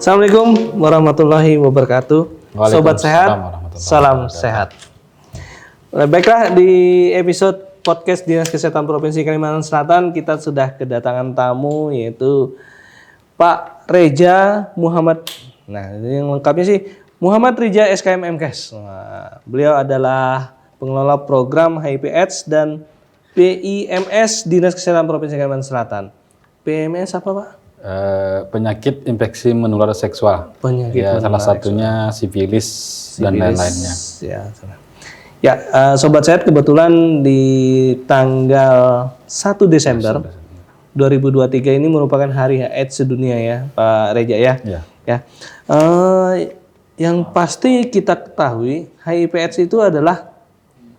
Assalamualaikum warahmatullahi wabarakatuh. Sobat sehat, salam sehat. Baiklah, di episode podcast Dinas Kesehatan Provinsi Kalimantan Selatan kita sudah kedatangan tamu yaitu Pak Reja Muhammad. Nah, ini yang lengkapnya sih Muhammad Rija SKM MKes. Nah, beliau adalah pengelola program HIV/AIDS dan PIMS Dinas Kesehatan Provinsi Kalimantan Selatan. PIMS apa, Pak? Penyakit infeksi menular seksual. Penyakit ya, salah satunya sifilis dan lain-lainnya. Ya, Sobat Sehat, kebetulan di tanggal 1 Desember 2023 ini merupakan Hari AIDS sedunia ya, Pak Reja ya. Ya. Yang pasti kita ketahui HIV/AIDS itu adalah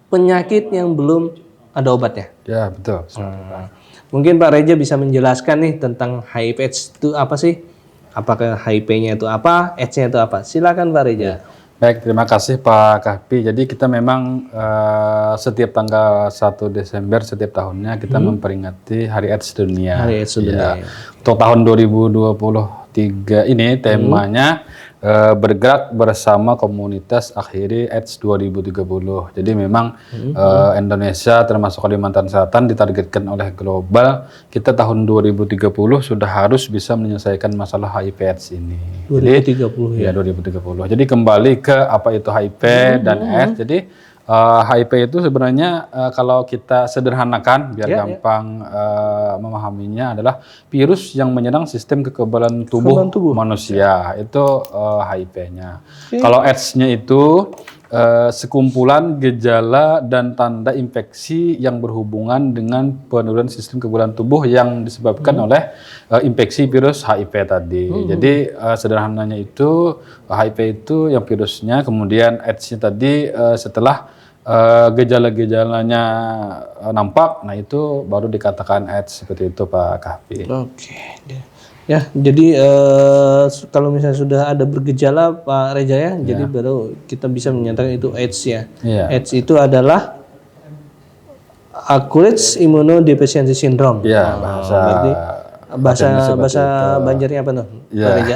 penyakit yang belum ada obatnya. Ya, betul. Mungkin Pak Reja bisa menjelaskan nih tentang HIV/AIDS itu apa sih? Apakah HIV-nya itu apa, AIDS-nya itu apa? Silakan Pak Reja. Ya. Baik, terima kasih Pak Kahfi. Jadi kita memang setiap tanggal 1 Desember setiap tahunnya kita memperingati Hari AIDS Sedunia. Hari AIDS Sedunia. Ya. Untuk tahun 2023 ini temanya bergerak bersama komunitas akhiri AIDS 2030. Jadi memang Indonesia termasuk Kalimantan Selatan ditargetkan oleh global, kita tahun 2030 sudah harus bisa menyelesaikan masalah HIV/AIDS ini. 2030 ya 2030. Jadi kembali ke apa itu HIV dan AIDS. Jadi HIV itu sebenarnya kalau kita sederhanakan biar gampang memahaminya adalah virus yang menyerang sistem kekebalan tubuh manusia. Itu HIV-nya. Kalau AIDS-nya itu sekumpulan gejala dan tanda infeksi yang berhubungan dengan penurunan sistem kekebalan tubuh yang disebabkan oleh infeksi virus HIV tadi. Jadi sederhananya itu HIV itu yang virusnya, kemudian AIDS-nya tadi setelah gejala-gejalanya nampak, nah itu baru dikatakan AIDS, seperti itu Pak Kahfi. Oke. Ya, jadi kalau misalnya sudah ada bergejala Pak Reja ya, jadi baru kita bisa menyatakan itu AIDS ya. AIDS itu adalah Acute Immunodeficiency Syndrome. Ya, bahasa Banjarnya apa tuh? Pak Reja?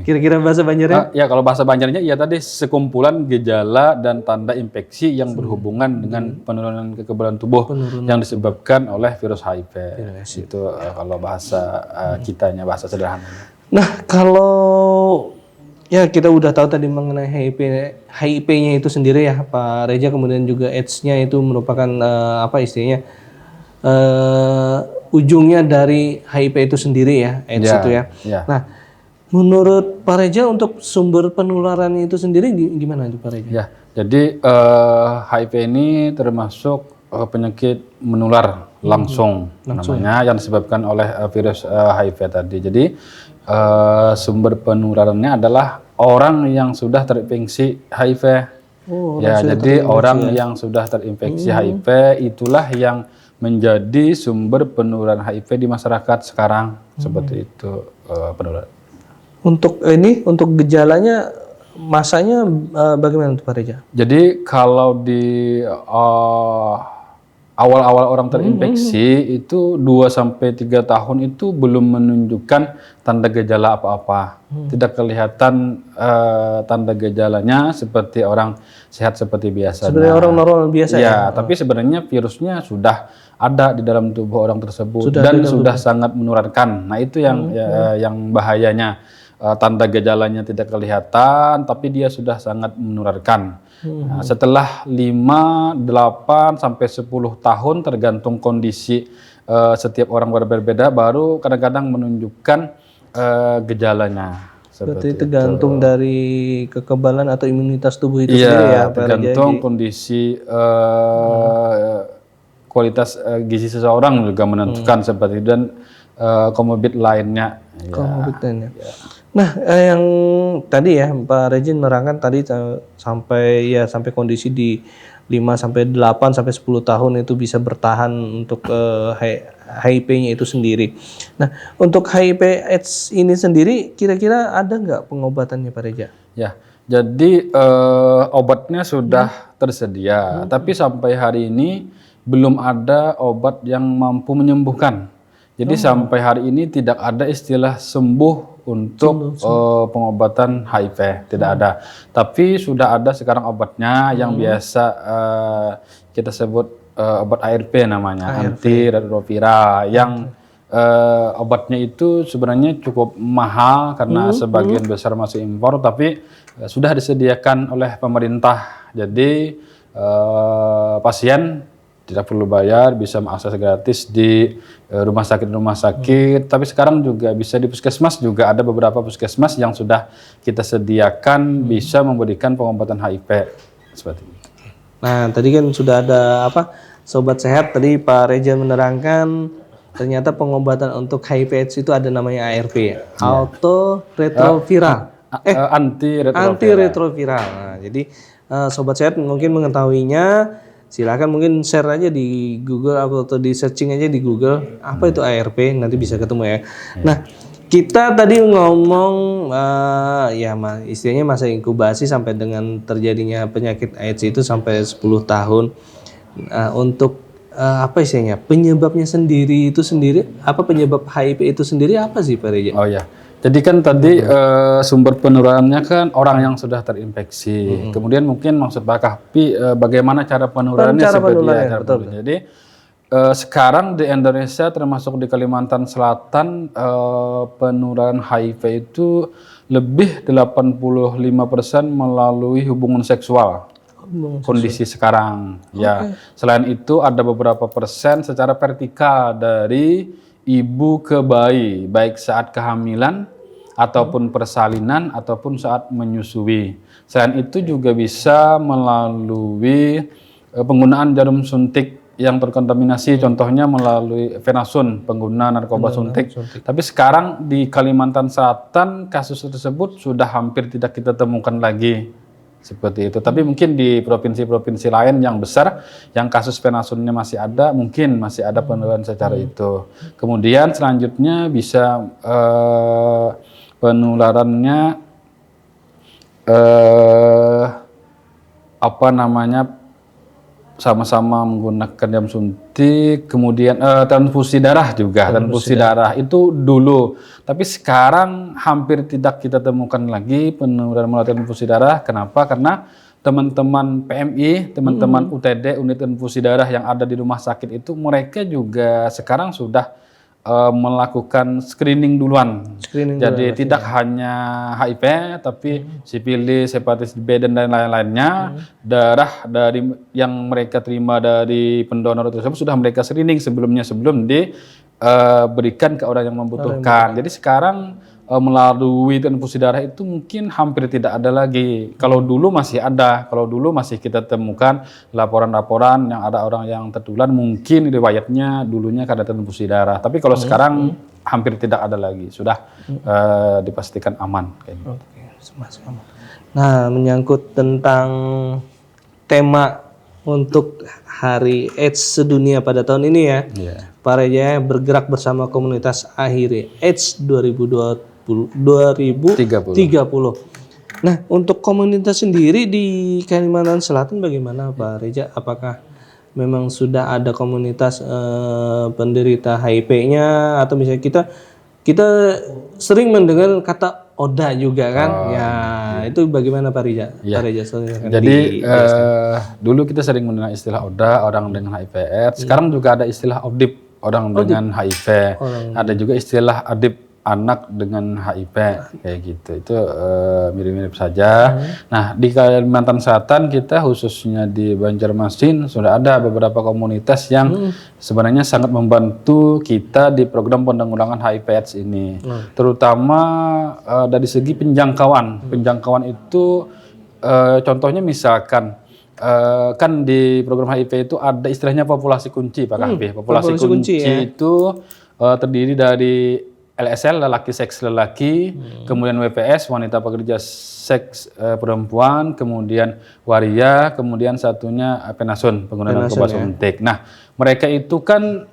Kira-kira bahasa Banjarnya? Ya, kalau bahasa Banjarnya ya tadi sekumpulan gejala dan tanda infeksi yang berhubungan dengan penurunan kekebalan tubuh yang disebabkan oleh virus HIV. Itu kalau bahasa kitanya, bahasa sederhananya. Nah, kalau ya kita udah tahu tadi mengenai HIV-nya itu sendiri ya Pak Reja, kemudian juga AIDS-nya itu merupakan apa istilahnya ujungnya dari HIV itu sendiri ya, AIDS itu ya. Nah, menurut Pak Reja untuk sumber penularan itu sendiri gimana itu Pak Reja? Ya, jadi HIV ini termasuk penyakit menular langsung namanya yang disebabkan oleh virus HIV tadi. Jadi sumber penularannya adalah orang yang sudah terinfeksi HIV. Jadi orang yang sudah terinfeksi HIV itulah yang menjadi sumber penularan HIV di masyarakat sekarang. Seperti itu penularan. Untuk gejalanya masanya bagaimana untuk Pak Reja? Jadi kalau di awal-awal orang terinfeksi itu 2-3 tahun itu belum menunjukkan tanda gejala apa-apa. Tidak kelihatan tanda gejalanya seperti orang sehat seperti biasa. Sebenarnya orang normal biasa ya. Tapi sebenarnya virusnya sudah ada di dalam tubuh orang tersebut dan sudah sangat menularkan. Nah, itu yang bahayanya. Tanda gejalanya tidak kelihatan, tapi dia sudah sangat menularkan. Nah, setelah 5, 8, sampai 10 tahun tergantung kondisi setiap orang berbeda, baru kadang-kadang menunjukkan gejalanya. Berarti tergantung dari kekebalan atau imunitas tubuh itu sendiri ya Pak Reja? Tergantung kondisi kualitas gizi seseorang juga menentukan seperti itu, dan komorbid lainnya. Nah, yang tadi ya Pak Rejin menerangkan tadi sampai kondisi di 5-8 sampai 10 tahun itu bisa bertahan untuk HIV-nya itu sendiri. Nah, untuk HIV/AIDS ini sendiri kira-kira ada nggak pengobatannya Pak Reja? Ya, jadi obatnya sudah tersedia, tapi sampai hari ini belum ada obat yang mampu menyembuhkan. Jadi sampai hari ini tidak ada istilah sembuh untuk pengobatan HIV, tidak ada. Tapi sudah ada sekarang obatnya yang biasa kita sebut obat ARV namanya, antiretroviral, yang obatnya itu sebenarnya cukup mahal karena sebagian besar masih impor, tapi sudah disediakan oleh pemerintah. Jadi pasien tidak perlu bayar, bisa mengakses gratis di rumah sakit. Tapi sekarang juga bisa di puskesmas, juga ada beberapa puskesmas yang sudah kita sediakan bisa memberikan pengobatan HIV seperti itu. Nah, tadi kan sudah ada Sobat Sehat, tadi Pak Reza menerangkan ternyata pengobatan untuk HIV/AIDS itu ada namanya ARV, autoretroviral. Antiretroviral. Nah, jadi Sobat Sehat mungkin mengetahuinya, silahkan mungkin share aja di Google atau di searching aja di Google apa itu ARV, nanti bisa ketemu ya. Nah, kita tadi ngomong istilahnya masa inkubasi sampai dengan terjadinya penyakit AIDS itu sampai 10 tahun. Untuk istilahnya penyebabnya sendiri, penyebab HIV itu sendiri apa sih Pak Reza? Oh ya. Jadi kan tadi sumber penularannya kan orang yang sudah terinfeksi. Kemudian mungkin maksud Pak Kahfi bagaimana cara penularannya Jadi sekarang di Indonesia termasuk di Kalimantan Selatan penularan HIV itu lebih 85% melalui hubungan seksual. Kondisi sekarang ya. Selain itu ada beberapa persen secara vertikal dari ibu ke bayi, baik saat kehamilan ataupun persalinan ataupun saat menyusui. Selain itu juga bisa melalui penggunaan jarum suntik yang terkontaminasi, contohnya melalui Venasun, pengguna narkoba suntik. Tapi sekarang di Kalimantan Selatan kasus tersebut sudah hampir tidak kita temukan lagi. Seperti itu. Tapi mungkin di provinsi-provinsi lain yang besar, yang kasus Venasunnya masih ada, mungkin masih ada penularan secara itu. Kemudian selanjutnya bisa penularannya sama-sama menggunakan jarum suntik, kemudian transfusi darah juga. Transfusi darah itu dulu, tapi sekarang hampir tidak kita temukan lagi penularan melalui transfusi darah. Kenapa? Karena teman-teman PMI, teman-teman UTD, unit transfusi darah yang ada di rumah sakit itu, mereka juga sekarang sudah melakukan screening duluan. Jadi tidak hanya HIV, tapi sifilis, hepatitis B dan lain-lainnya. Darah dari yang mereka terima dari pendonor tersebut sudah mereka screening sebelum diberikan ke orang yang membutuhkan. Jadi sekarang melalui transfusi darah itu mungkin hampir tidak ada lagi. Kalau dulu masih ada, kalau dulu masih kita temukan laporan-laporan yang ada orang yang tertular, mungkin riwayatnya dulunya karena transfusi darah. Tapi kalau sekarang hampir tidak ada lagi, sudah dipastikan aman. Nah, menyangkut tentang tema untuk Hari AIDS sedunia pada tahun ini ya, Pak Reza bergerak bersama komunitas Akhiri AIDS 2030. Nah, untuk komunitas sendiri di Kalimantan Selatan bagaimana Pak Reza? Apakah memang sudah ada komunitas penderita HIV-nya, atau misalnya kita sering mendengar kata ODA juga kan? Itu bagaimana Pak Reza? Pak Reza, jadi dulu kita sering mendengar istilah ODA, orang dengan HIV/AIDS. Sekarang juga ada istilah ODIP, orang dengan HIV. Ada juga istilah ADIP, anak dengan HIV, kayak gitu. Itu mirip-mirip saja. Nah, di Kalimantan Selatan kita khususnya di Banjarmasin sudah ada beberapa komunitas yang sebenarnya sangat membantu kita di program penanggulangan HIV/AIDS ini. Terutama dari segi penjangkauan. Penjangkauan itu contohnya misalkan kan di program HIV itu ada istilahnya populasi kunci, Pak Kahfi. Populasi kunci itu terdiri dari LSL, lelaki seks lelaki, kemudian WPS, wanita pekerja seks perempuan, kemudian waria, kemudian satunya Venasun, pengguna narkoba suntik. Nah, mereka itu kan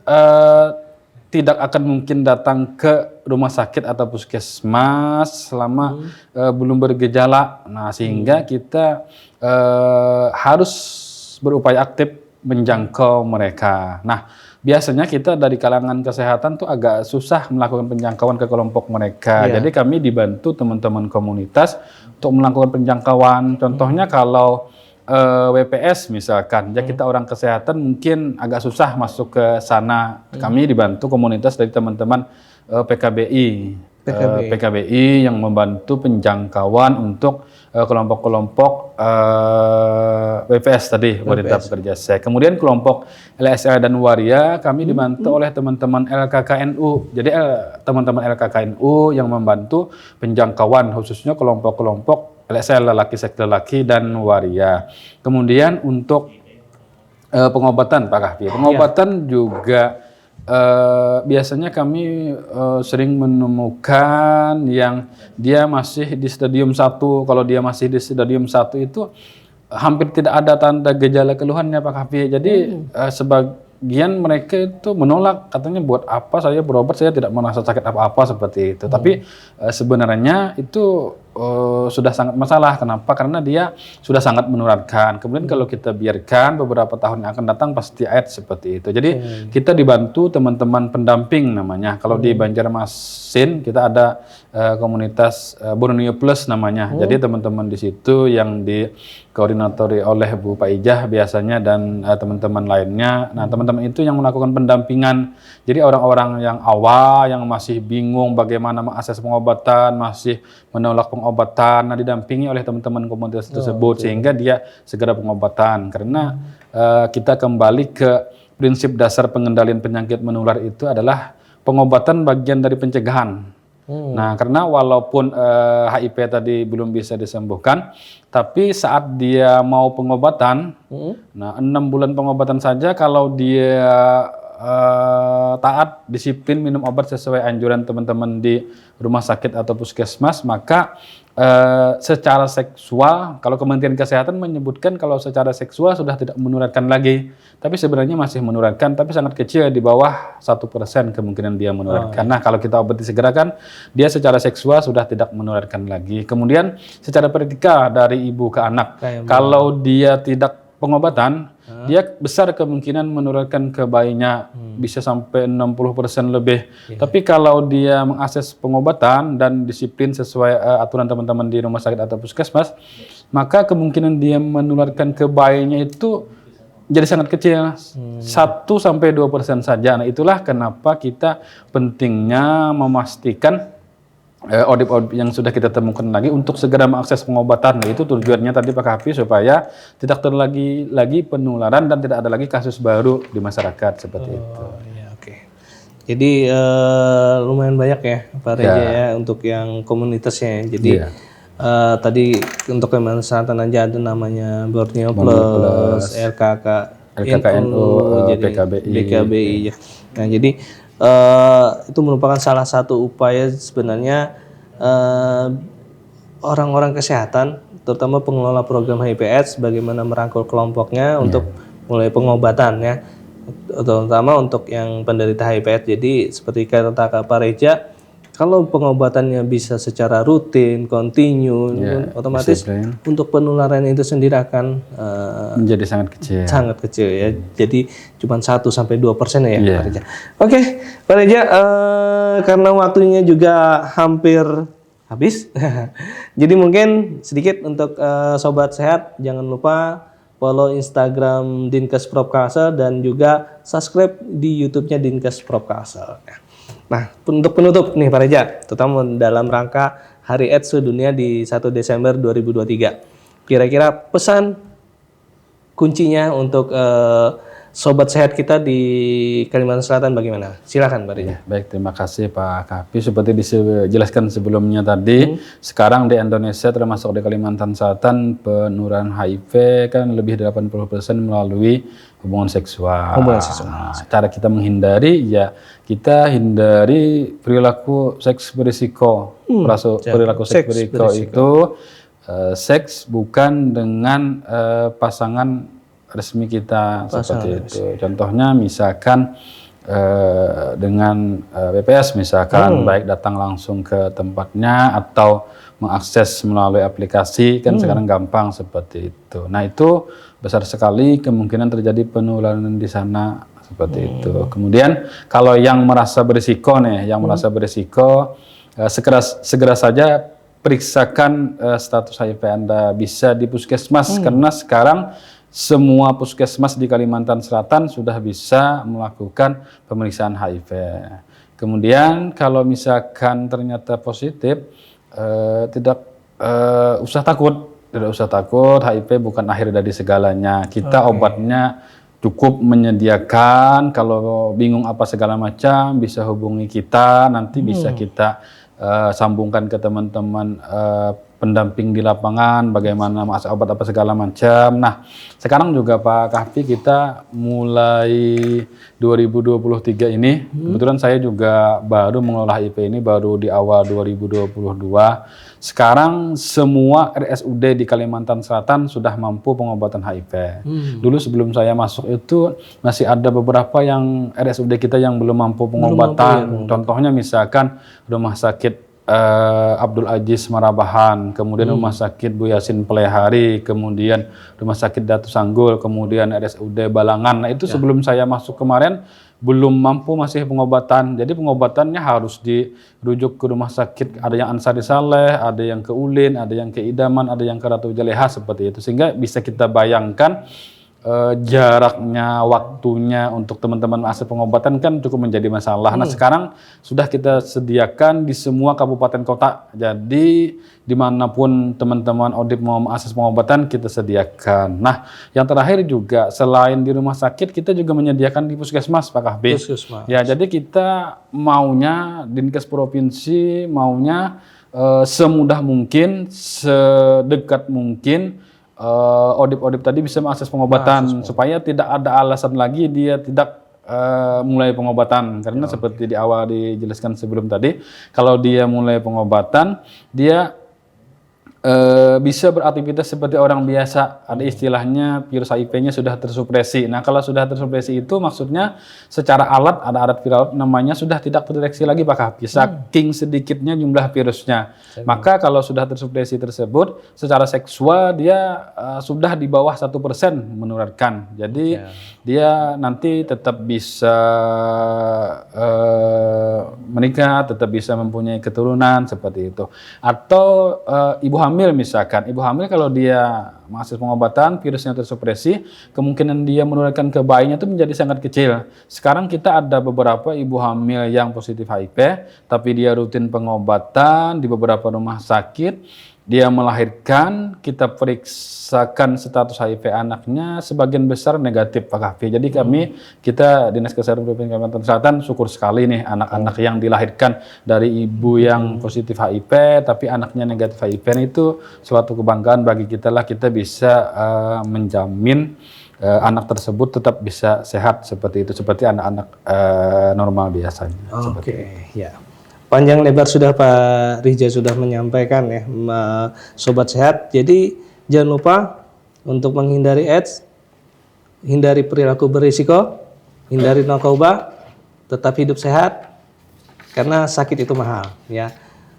tidak akan mungkin datang ke rumah sakit atau puskesmas selama belum bergejala. Nah, sehingga kita harus berupaya aktif menjangkau mereka. Nah, biasanya kita dari kalangan kesehatan tuh agak susah melakukan penjangkauan ke kelompok mereka. Jadi kami dibantu teman-teman komunitas untuk melakukan penjangkauan. Contohnya kalau WPS misalkan, ya kita orang kesehatan mungkin agak susah masuk ke sana. Kami dibantu komunitas dari teman-teman PKBI yang membantu penjangkauan untuk kelompok-kelompok WPS tadi, wanita pekerja seks. Kemudian kelompok LSL dan Waria kami dibantu oleh teman-teman LKKNU. Jadi teman-teman LKKNU yang membantu penjangkauan khususnya kelompok-kelompok LSL lelaki, seks lelaki dan waria. Kemudian untuk pengobatan Pak Kahfi, pengobatan juga biasanya kami sering menemukan yang dia masih di stadium 1. Kalau dia masih di stadium 1 itu hampir tidak ada tanda gejala keluhannya Pak Kahfi. Jadi sebagian mereka itu menolak, katanya buat apa saya berobat, saya tidak merasa sakit apa-apa seperti itu. Tapi sebenarnya itu sudah sangat masalah. Kenapa? Karena dia sudah sangat menularkan. Kemudian kalau kita biarkan beberapa tahun yang akan datang pasti AIDS seperti itu. Jadi kita dibantu teman-teman pendamping namanya. Kalau di Banjarmasin kita ada komunitas Borneo Plus namanya. Jadi teman-teman di situ yang dikoordinatori oleh Bu Paijah biasanya dan teman-teman lainnya. Nah, teman-teman itu yang melakukan pendampingan. Jadi orang-orang yang awal yang masih bingung bagaimana mengakses pengobatan, masih menolak pengobatan, nah didampingi oleh teman-teman komunitas tersebut sehingga dia segera pengobatan. Karena kita kembali ke prinsip dasar pengendalian penyakit menular itu adalah pengobatan bagian dari pencegahan. Nah, karena walaupun HIV tadi belum bisa disembuhkan, tapi saat dia mau pengobatan, nah 6 bulan pengobatan saja kalau dia taat, disiplin minum obat sesuai anjuran teman-teman di rumah sakit atau puskesmas, maka secara seksual, kalau Kementerian Kesehatan menyebutkan kalau secara seksual sudah tidak menularkan lagi, tapi sebenarnya masih menularkan, tapi sangat kecil, di bawah 1% kemungkinan dia menularkan. Nah, kalau kita obati segera kan, dia secara seksual sudah tidak menularkan lagi. Kemudian secara periodika dari ibu ke anak, kalau dia tidak pengobatan, dia besar kemungkinan menularkan ke bayinya, bisa sampai 60% lebih. Tapi kalau dia mengakses pengobatan dan disiplin sesuai aturan teman-teman di rumah sakit atau puskesmas, maka kemungkinan dia menularkan ke bayinya itu jadi sangat kecil, 1-2% saja. Nah, itulah kenapa kita pentingnya memastikan odip-odip yang sudah kita temukan lagi untuk segera mengakses pengobatan. Nah, itu tujuannya tadi Pak Hafiz, supaya tidak terjadi lagi penularan dan tidak ada lagi kasus baru di masyarakat seperti itu. Ya, oke. Jadi lumayan banyak ya Pak Reja ya untuk yang komunitasnya. Jadi tadi untuk Kalimantan Selatan aja ada namanya Borneo Plus, LKKNU, PKBI. Ya. Nah, jadi itu merupakan salah satu upaya sebenarnya orang-orang kesehatan, terutama pengelola program HIV/AIDS, bagaimana merangkul kelompoknya untuk mulai pengobatan ya, terutama untuk yang penderita HIV/AIDS. Jadi seperti kata Pak Reja, kalau pengobatannya bisa secara rutin, kontinu, otomatis untuk penularan itu sendiri akan menjadi sangat kecil ya. Jadi cuma 1-2% ya Pak Reja. Oke, Pak Reja, karena waktunya juga hampir habis, jadi mungkin sedikit untuk Sobat Sehat, jangan lupa follow Instagram Dinkes Prop Kalsel dan juga subscribe di YouTube-nya Dinkes Prop Kalsel. Nah, untuk penutup nih Pak Reja, terutama dalam rangka Hari AIDS Sedunia di 1 Desember 2023. Kira-kira pesan kuncinya untuk Sobat Sehat kita di Kalimantan Selatan bagaimana? Silakan Pak Reja. Baik, terima kasih Pak Kahfi. Seperti dijelaskan sebelumnya tadi, sekarang di Indonesia termasuk di Kalimantan Selatan penularan HIV kan lebih dari 80% melalui hubungan seksual. Nah, cara kita menghindari ya kita hindari perilaku seks berisiko. Perilaku seks berisiko itu seks bukan dengan pasangan resmi kita seperti itu. Contohnya misalkan dengan BPS misalkan, baik datang langsung ke tempatnya atau mengakses melalui aplikasi, kan sekarang gampang seperti itu. Nah itu besar sekali kemungkinan terjadi penularan di sana seperti itu. Kemudian kalau yang merasa berisiko nih, segera saja periksakan status HIV Anda, bisa di puskesmas karena sekarang semua puskesmas di Kalimantan Selatan sudah bisa melakukan pemeriksaan HIV. Kemudian kalau misalkan ternyata positif, tidak usah takut, HIV bukan akhir dari segalanya. Kita obatnya cukup menyediakan, kalau bingung apa segala macam bisa hubungi kita, nanti bisa kita sambungkan ke teman-teman pendamping di lapangan, bagaimana mengakses obat apa segala macam. Nah, sekarang juga Pak Kahfi, kita mulai 2023 ini, kebetulan saya juga baru mengelola HIV ini baru di awal 2022. Sekarang semua RSUD di Kalimantan Selatan sudah mampu pengobatan HIV. Dulu sebelum saya masuk itu masih ada beberapa yang RSUD kita yang belum mampu pengobatan. Contohnya misalkan Rumah Sakit Abdul Aziz Marabahan, kemudian Rumah Sakit Bu Yasin Pelehari, kemudian Rumah Sakit Datu Sanggul, kemudian RSUD Balangan. Nah itu sebelum saya masuk kemarin belum mampu masih pengobatan. Jadi pengobatannya harus dirujuk ke rumah sakit. Ada yang Ansari Saleh, ada yang ke Ulin, ada yang ke Idaman, ada yang ke Ratu Jaleha seperti itu. Sehingga bisa kita bayangkan jaraknya, waktunya untuk teman-teman mengakses pengobatan kan cukup menjadi masalah. Nah sekarang sudah kita sediakan di semua kabupaten kota. Jadi dimanapun teman-teman ODIP mau mengakses pengobatan kita sediakan. Nah yang terakhir juga selain di rumah sakit kita juga menyediakan di puskesmas Pak Kahfi. Ya jadi kita maunya Dinkes Provinsi maunya semudah mungkin, sedekat mungkin ODIP tadi bisa mengakses pengobatan supaya tidak ada alasan lagi dia tidak mulai pengobatan karena seperti di awal dijelaskan sebelum tadi, kalau dia mulai pengobatan dia bisa beraktivitas seperti orang biasa. Ada istilahnya virus HIV-nya sudah tersupresi. Nah kalau sudah tersupresi itu maksudnya secara alat, ada alat viral namanya, sudah tidak terdeteksi lagi Pak Kahfi, saking sedikitnya jumlah virusnya. Maka kalau sudah tersupresi tersebut secara seksual dia sudah di bawah 1% menularkan. Jadi dia nanti tetap bisa menikah, tetap bisa mempunyai keturunan seperti itu. Atau ibu hamil misalkan, ibu hamil kalau dia mengakses pengobatan virusnya tersupresi, kemungkinan dia menularkan ke bayinya itu menjadi sangat kecil. Sekarang kita ada beberapa ibu hamil yang positif HIV, tapi dia rutin pengobatan di beberapa rumah sakit. Dia melahirkan, kita periksakan status HIV anaknya, sebagian besar negatif Pak Kahfi. Jadi kita Dinas Kesehatan Provinsi Kalimantan Selatan syukur sekali nih anak-anak yang dilahirkan dari ibu yang positif HIV, tapi anaknya negatif HIV itu suatu kebanggaan bagi kita lah, kita bisa menjamin anak tersebut tetap bisa sehat seperti itu, seperti anak-anak normal biasanya. Oke, ya. Panjang lebar sudah Pak Rija sudah menyampaikan ya, Sobat Sehat. Jadi jangan lupa untuk menghindari AIDS, hindari perilaku berisiko, hindari narkoba, tetap hidup sehat karena sakit itu mahal ya.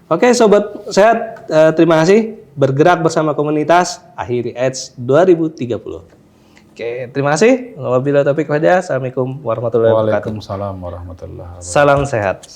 Oke Sobat Sehat, terima kasih bergerak bersama komunitas akhiri AIDS 2030. Oke, terima kasih. Wabillahi taufiq wal hidayah. Assalamualaikum warahmatullahi wabarakatuh. Waalaikumsalam warahmatullahi wabarakatuh. Salam sehat.